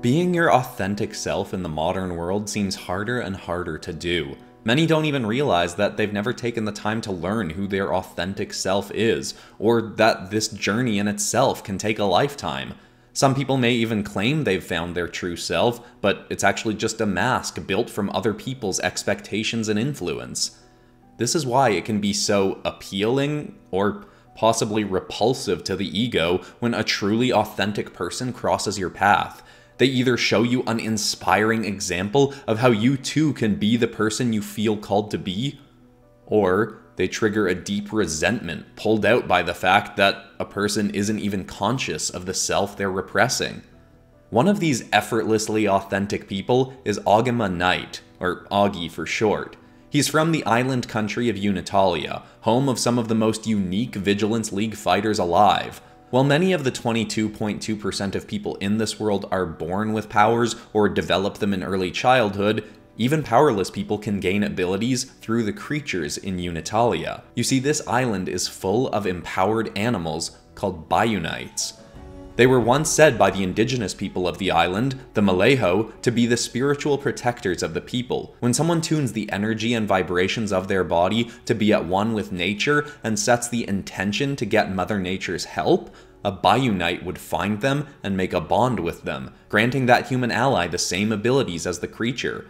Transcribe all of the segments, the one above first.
Being your authentic self in the modern world seems harder and harder to do. Many don't even realize that they've never taken the time to learn who their authentic self is, or that this journey in itself can take a lifetime. Some people may even claim they've found their true self, but it's actually just a mask built from other people's expectations and influence. This is why it can be so appealing, or possibly repulsive to the ego, when a truly authentic person crosses your path. They either show you an inspiring example of how you too can be the person you feel called to be, or they trigger a deep resentment pulled out by the fact that a person isn't even conscious of the self they're repressing. One of these effortlessly authentic people is Augema Knight, or Augie for short. He's from the island country of Unitalia, home of some of the most unique Vigilance League fighters alive. While many of the 22.2% of people in this world are born with powers or develop them in early childhood, even powerless people can gain abilities through the creatures in Unitalia. You see, this island is full of empowered animals called Bionites. They were once said by the indigenous people of the island, the Maleho, to be the spiritual protectors of the people. When someone tunes the energy and vibrations of their body to be at one with nature and sets the intention to get Mother Nature's help, a Bionite would find them and make a bond with them, granting that human ally the same abilities as the creature.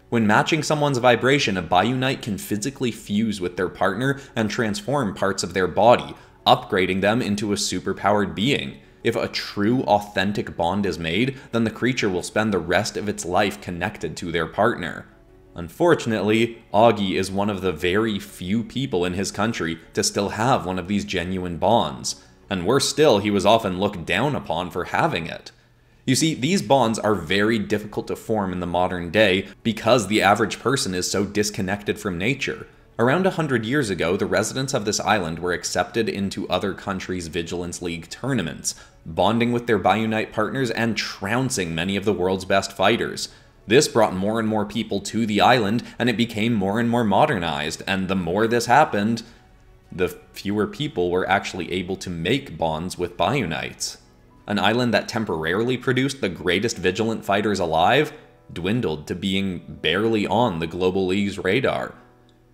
When matching someone's vibration, a Bionite can physically fuse with their partner and transform parts of their body, upgrading them into a superpowered being. If a true, authentic bond is made, then the creature will spend the rest of its life connected to their partner. Unfortunately, Augie is one of the very few people in his country to still have one of these genuine bonds. And worse still, he was often looked down upon for having it. You see, these bonds are very difficult to form in the modern day because the average person is so disconnected from nature. Around 100 years ago, the residents of this island were accepted into other countries' Vigilance League tournaments, bonding with their Bionite partners and trouncing many of the world's best fighters. This brought more and more people to the island, and it became more and more modernized, and the more this happened, the fewer people were actually able to make bonds with Bionites. An island that temporarily produced the greatest Vigilant fighters alive dwindled to being barely on the Global League's radar.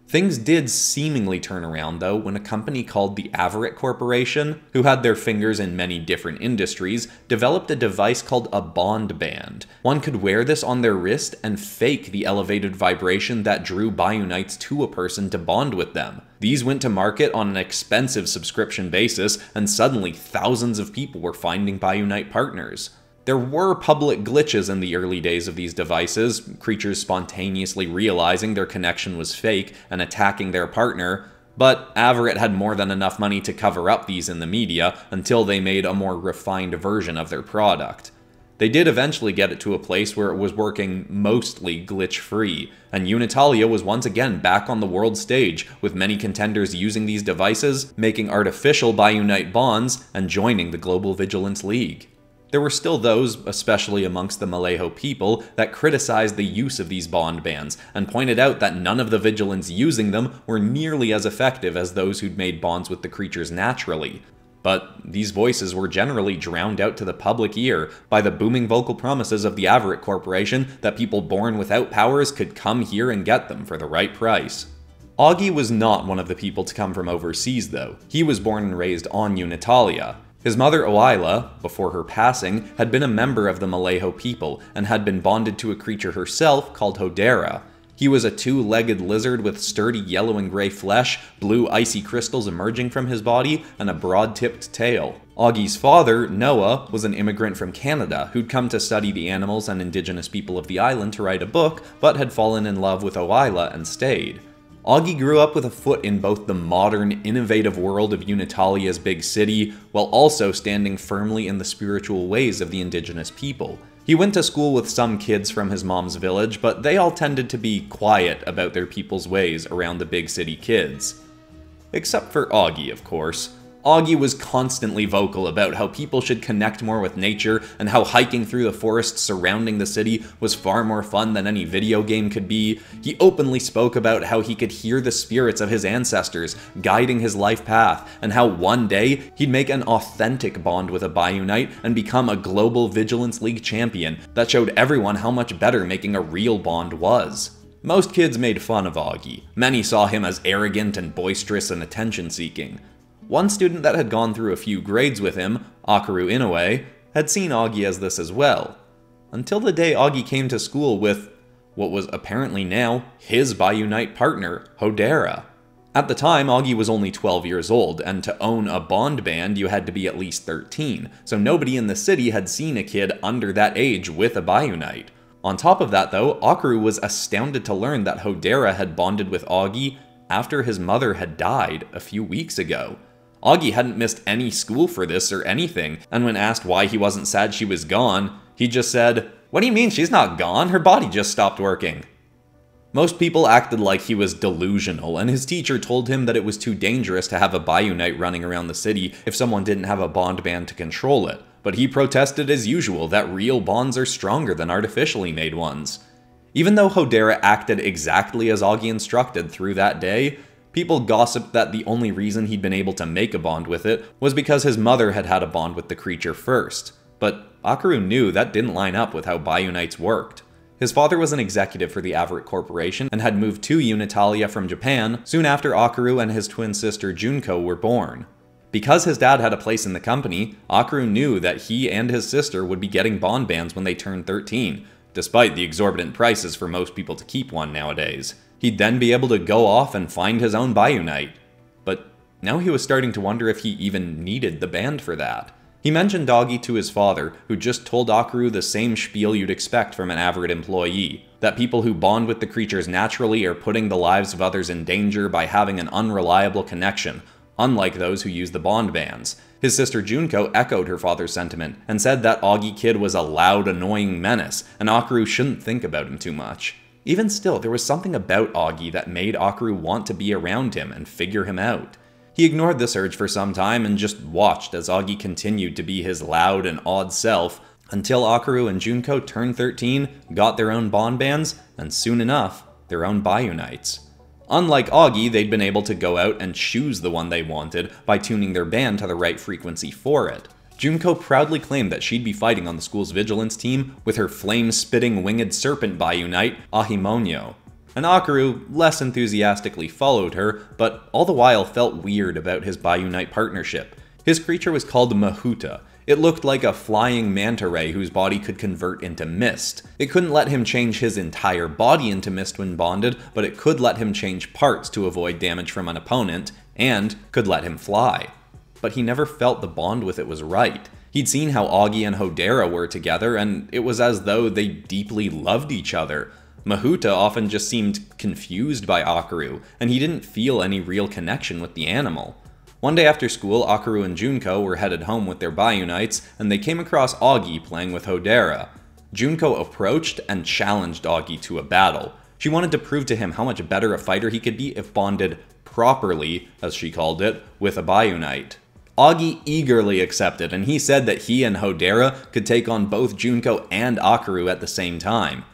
Things did seemingly turn around, though, when a company called the Averitt Corporation, who had their fingers in many different industries, developed a device called a bond band. One could wear this on their wrist and fake the elevated vibration that drew Bionites to a person to bond with them. These went to market on an expensive subscription basis, and suddenly thousands of people were finding Bionite partners. There were public glitches in the early days of these devices, creatures spontaneously realizing their connection was fake and attacking their partner, but Averitt had more than enough money to cover up these in the media until they made a more refined version of their product. They did eventually get it to a place where it was working mostly glitch-free, and Unitalia was once again back on the world stage, with many contenders using these devices, making artificial Bionite bonds, and joining the Global Vigilance League. There were still those, especially amongst the Maleho people, that criticized the use of these bond bands, and pointed out that none of the Vigilants using them were nearly as effective as those who'd made bonds with the creatures naturally. But these voices were generally drowned out to the public ear by the booming vocal promises of the Averitt Corporation that people born without powers could come here and get them for the right price. Augie was not one of the people to come from overseas, though. He was born and raised on Unitalia. His mother Oila, before her passing, had been a member of the Maleho people and had been bonded to a creature herself called Hodera. He was a two-legged lizard with sturdy yellow and gray flesh, blue icy crystals emerging from his body, and a broad-tipped tail. Augie's father, Noah, was an immigrant from Canada who'd come to study the animals and indigenous people of the island to write a book, but had fallen in love with Oila and stayed. Augie grew up with a foot in both the modern, innovative world of Unitalia's big city, while also standing firmly in the spiritual ways of the indigenous people. He went to school with some kids from his mom's village, but they all tended to be quiet about their people's ways around the big city kids. Except for Augie, of course. Augie was constantly vocal about how people should connect more with nature and how hiking through the forests surrounding the city was far more fun than any video game could be. He openly spoke about how he could hear the spirits of his ancestors guiding his life path, and how one day he'd make an authentic bond with a Bayou Knight and become a global Vigilance League champion that showed everyone how much better making a real bond was. Most kids made fun of Augie. Many saw him as arrogant and boisterous and attention-seeking. One student that had gone through a few grades with him, Akaru Inoue, had seen Augie as this as well. Until the day Augie came to school with what was apparently now his Bayou Knight partner, Hodera. At the time, Augie was only 12 years old, and to own a bond band you had to be at least 13, so nobody in the city had seen a kid under that age with a Bayou Knight. On top of that though, Akaru was astounded to learn that Hodera had bonded with Augie after his mother had died a few weeks ago. Augie hadn't missed any school for this or anything, and when asked why he wasn't sad she was gone, he just said, "What do you mean she's not gone? Her body just stopped working." Most people acted like he was delusional, and his teacher told him that it was too dangerous to have a Bayou Knight running around the city if someone didn't have a bond band to control it, but he protested as usual that real bonds are stronger than artificially made ones. Even though Hodera acted exactly as Augie instructed through that day, people gossiped that the only reason he'd been able to make a bond with it was because his mother had had a bond with the creature first. But Akaru knew that didn't line up with how Bayou Knights worked. His father was an executive for the Averitt Corporation and had moved to Unitalia from Japan soon after Akaru and his twin sister Junko were born. Because his dad had a place in the company, Akaru knew that he and his sister would be getting bond bands when they turned 13, despite the exorbitant prices for most people to keep one nowadays. He'd then be able to go off and find his own Bayou Knight. But now he was starting to wonder if he even needed the band for that. He mentioned Augie to his father, who just told Akaru the same spiel you'd expect from an Averitt employee, that people who bond with the creatures naturally are putting the lives of others in danger by having an unreliable connection, unlike those who use the bond bands. His sister Junko echoed her father's sentiment, and said that Augie Kid was a loud, annoying menace, and Akaru shouldn't think about him too much. Even still, there was something about Augie that made Akaru want to be around him and figure him out. He ignored this urge for some time and just watched as Augie continued to be his loud and odd self, until Akaru and Junko turned 13, got their own bond bands, and soon enough, their own Bayou Knights. Unlike Augie, they'd been able to go out and choose the one they wanted by tuning their band to the right frequency for it. Junko proudly claimed that she'd be fighting on the school's vigilance team with her flame-spitting winged serpent Bayou Knight, Ahimonyo. And Akaru less enthusiastically followed her, but all the while felt weird about his Bayou Knight partnership. His creature was called Mahuta. It looked like a flying manta ray whose body could convert into mist. It couldn't let him change his entire body into mist when bonded, but it could let him change parts to avoid damage from an opponent, and could let him fly. But he never felt the bond with it was right. He'd seen how Augie and Hodera were together, and it was as though they deeply loved each other. Mahuta often just seemed confused by Akaru, and he didn't feel any real connection with the animal. One day after school, Akaru and Junko were headed home with their Bayou Knights, and they came across Augie playing with Hodera. Junko approached and challenged Augie to a battle. She wanted to prove to him how much better a fighter he could be if bonded properly, as she called it, with a Bayou Knight. Augie eagerly accepted, and he said that he and Hodera could take on both Junko and Akaru at the same time.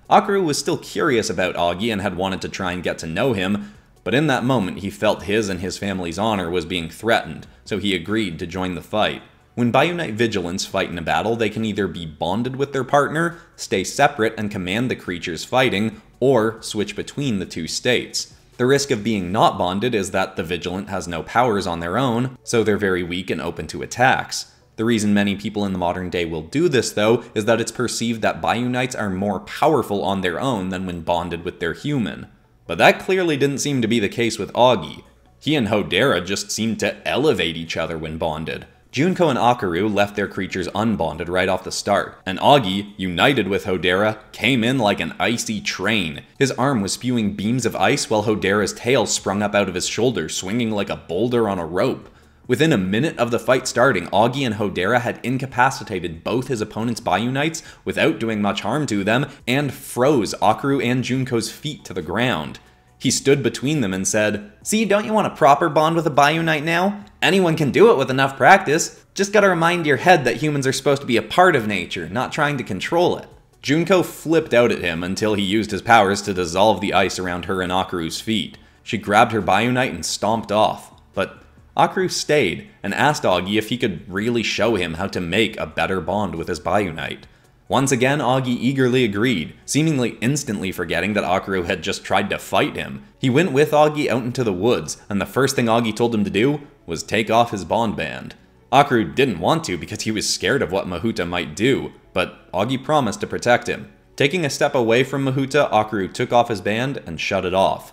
Akaru was still curious about Augie and had wanted to try and get to know him, but in that moment he felt his and his family's honor was being threatened, so he agreed to join the fight. When Bayou Knight Vigilants fight in a battle, they can either be bonded with their partner, stay separate and command the creatures fighting, or switch between the two states. The risk of being not bonded is that the Vigilant has no powers on their own, so they're very weak and open to attacks. The reason many people in the modern day will do this, though, is that it's perceived that Bayou Knights are more powerful on their own than when bonded with their human. But that clearly didn't seem to be the case with Augie. He and Hodera just seemed to elevate each other when bonded. Junko and Akaru left their creatures unbonded right off the start, and Augie, united with Hodera, came in like an icy train. His arm was spewing beams of ice while Hodera's tail sprung up out of his shoulder, swinging like a boulder on a rope. Within a minute of the fight starting, Augie and Hodera had incapacitated both his opponent's Bayou Knights without doing much harm to them, and froze Akaru and Junko's feet to the ground. He stood between them and said, "See, don't you want a proper bond with a Biounite now? Anyone can do it with enough practice. Just gotta remind your head that humans are supposed to be a part of nature, not trying to control it." Junko flipped out at him until he used his powers to dissolve the ice around her and Akaru's feet. She grabbed her Biounite and stomped off, but Akaru stayed and asked Agi if he could really show him how to make a better bond with his Biounite. Once again, Agi eagerly agreed, seemingly instantly forgetting that Akaru had just tried to fight him. He went with Agi out into the woods, and the first thing Agi told him to do was take off his bond band. Akaru didn't want to because he was scared of what Mahuta might do, but Agi promised to protect him. Taking a step away from Mahuta, Akaru took off his band and shut it off.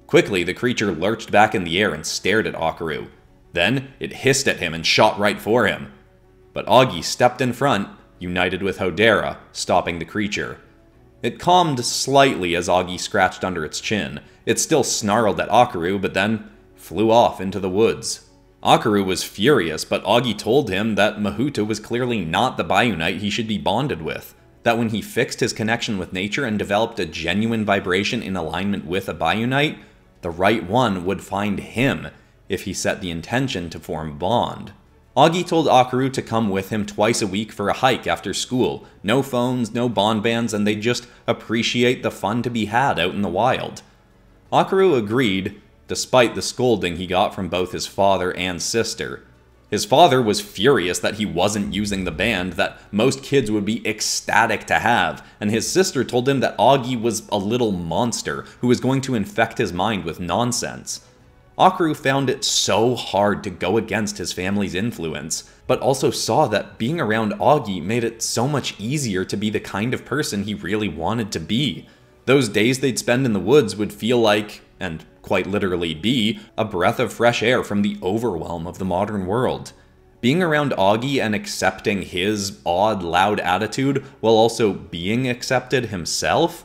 Quickly, the creature lurched back in the air and stared at Akaru. Then, it hissed at him and shot right for him. But Agi stepped in front, united with Hodera, stopping the creature. It calmed slightly as Agi scratched under its chin. It still snarled at Akaru, but then flew off into the woods. Akaru was furious, but Agi told him that Mahuta was clearly not the Biounite he should be bonded with. That when he fixed his connection with nature and developed a genuine vibration in alignment with a Biounite, the right one would find him if he set the intention to form a bond. Agi told Akaru to come with him twice a week for a hike after school. No phones, no bond bands, and they'd just appreciate the fun to be had out in the wild. Akaru agreed, despite the scolding he got from both his father and sister. His father was furious that he wasn't using the band that most kids would be ecstatic to have, and his sister told him that Agi was a little monster who was going to infect his mind with nonsense. Akaru found it so hard to go against his family's influence, but also saw that being around Agi made it so much easier to be the kind of person he really wanted to be. Those days they'd spend in the woods would feel like, and quite literally be, a breath of fresh air from the overwhelm of the modern world. Being around Agi and accepting his odd, loud attitude while also being accepted himself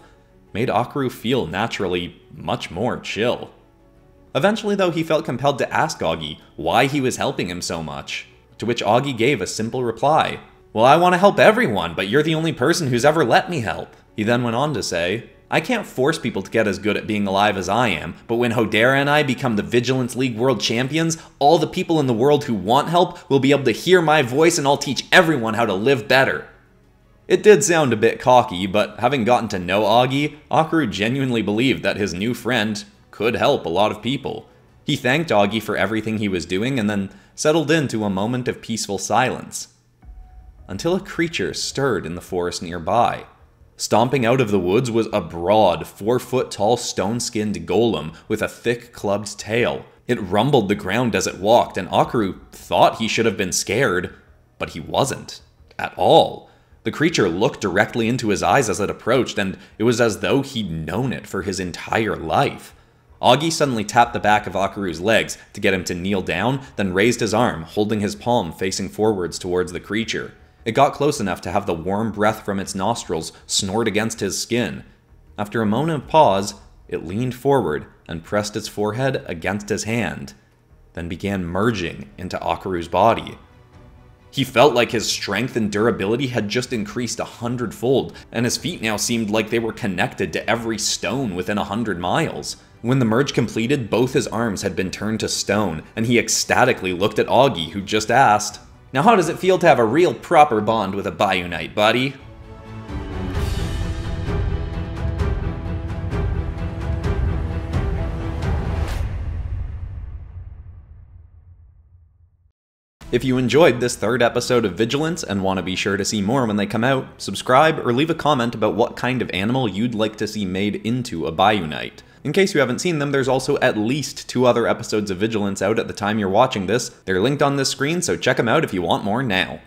made Akaru feel naturally much more chill. Eventually, though, he felt compelled to ask Agi why he was helping him so much, to which Agi gave a simple reply. "Well, I want to help everyone, but you're the only person who's ever let me help." He then went on to say, "I can't force people to get as good at being alive as I am, but when Hodera and I become the Vigilance League World Champions, all the people in the world who want help will be able to hear my voice and I'll teach everyone how to live better." It did sound a bit cocky, but having gotten to know Agi, Akaru genuinely believed that his new friend could help a lot of people. He thanked Agi for everything he was doing and then settled into a moment of peaceful silence. Until a creature stirred in the forest nearby. Stomping out of the woods was a broad, 4-foot-tall stone-skinned golem with a thick clubbed tail. It rumbled the ground as it walked, and Akaru thought he should have been scared, but he wasn't. At all. The creature looked directly into his eyes as it approached, and it was as though he'd known it for his entire life. Agi suddenly tapped the back of Akaru's legs to get him to kneel down, then raised his arm, holding his palm facing forwards towards the creature. It got close enough to have the warm breath from its nostrils snort against his skin. After a moment of pause, it leaned forward and pressed its forehead against his hand, then began merging into Akaru's body. He felt like his strength and durability had just increased 100-fold, and his feet now seemed like they were connected to every stone within 100 miles. When the merge completed, both his arms had been turned to stone, and he ecstatically looked at Agi, who just asked, "Now how does it feel to have a real proper bond with a Biounite, buddy?" If you enjoyed this third episode of Vigilance and want to be sure to see more when they come out, subscribe or leave a comment about what kind of animal you'd like to see made into a Biounite. In case you haven't seen them, there's also at least 2 other episodes of Vigilance out at the time you're watching this. They're linked on this screen, so check them out if you want more now.